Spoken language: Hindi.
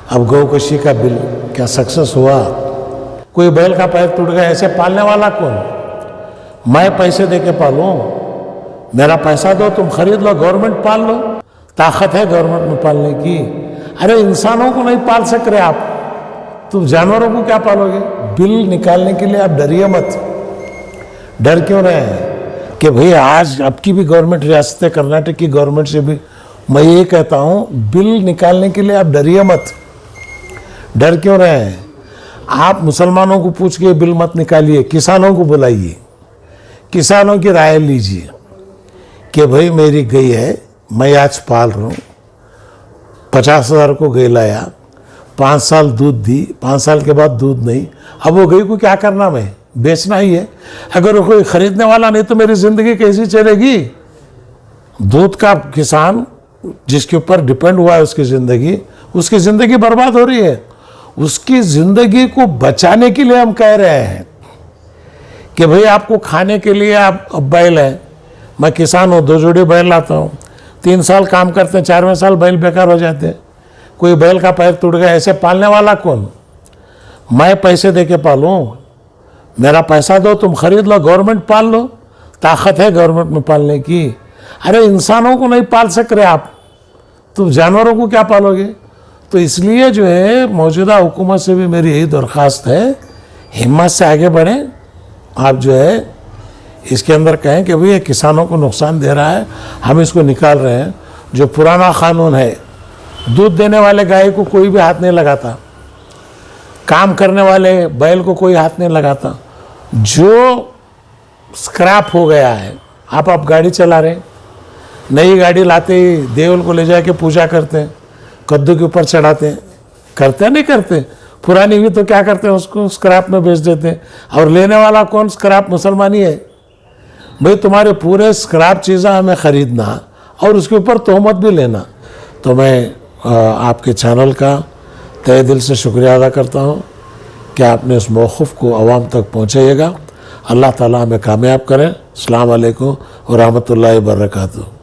अब गौकशी का बिल क्या सक्सेस हुआ? कोई बैल का पैर टूट गया, ऐसे पालने वाला कौन? मैं पैसे दे के पालूं? मेरा पैसा दो, तुम खरीद लो, गवर्नमेंट पाल लो। ताकत है गवर्नमेंट में पालने की। अरे इंसानों को नहीं पाल सक रहे आप, तुम जानवरों को क्या पालोगे? बिल निकालने के लिए आप डरिए मत। डर क्यों रहे हैं कि भाई आज आपकी भी गवर्नमेंट, रियासत कर्नाटक की गवर्नमेंट से भी मैं ये कहता हूँ, बिल निकालने के लिए आप डरिए मत। डर क्यों रहे हैं? आप मुसलमानों को पूछ के बिल मत निकालिए, किसानों को बुलाइए, किसानों की राय लीजिए कि भाई मेरी गई है, मैं आज पाल रहा हूँ, 50,000 को गई लाया, 5 साल दूध दी, 5 साल के बाद दूध नहीं, अब वो गई को क्या करना? मैं बेचना ही है। अगर वो कोई खरीदने वाला नहीं तो मेरी ज़िंदगी कैसी चलेगी? दूध का किसान जिसके ऊपर डिपेंड हुआ है उसकी ज़िंदगी बर्बाद हो रही है। उसकी ज़िंदगी को बचाने के लिए हम कह रहे हैं कि भाई आपको खाने के लिए आप बैल है, मैं किसान हूँ, 2 जोड़ी बैल लाता हूँ, 3 साल काम करते हैं, 4वें साल बैल बेकार हो जाते हैं। कोई बैल का पैर टूट गया, ऐसे पालने वाला कौन? मैं पैसे दे के पालूं? मेरा पैसा दो, तुम खरीद लो, गवर्नमेंट पाल लो। ताकत है गवर्नमेंट में पालने की। अरे इंसानों को नहीं पाल सक रहे आप, तुम जानवरों को क्या पालोगे? तो इसलिए जो है मौजूदा हुकूमत से भी मेरी यही दरख्वास्त है, हिम्मत से आगे बढ़ें। आप जो है इसके अंदर कहें कि भाई ये किसानों को नुकसान दे रहा है, हम इसको निकाल रहे हैं। जो पुराना कानून है, दूध देने वाले गाय को कोई भी हाथ नहीं लगाता, काम करने वाले बैल को कोई हाथ नहीं लगाता। जो स्क्रैप हो गया है, आप गाड़ी चला रहे, नई गाड़ी लाते ही देवल को ले जाके पूजा करते हैं, कद्दू के ऊपर चढ़ाते हैं, करते हैं नहीं करते? पुरानी भी तो क्या करते हैं, उसको स्क्रैप में बेच देते हैं। और लेने वाला कौन? स्क्रैप मुसलमान ही है। भाई तुम्हारे पूरे स्क्रैप चीज़ें हमें ख़रीदना और उसके ऊपर तोहमत भी लेना। तो मैं आपके चैनल का तहे दिल से शुक्रिया अदा करता हूँ कि आपने इस मौक़िफ़ को आवाम तक पहुँचाइएगा। अल्लाह ताला हमें कामयाब करें। अस्सलाम वालेकुम व रहमतुल्लाहि व बरकातुहू।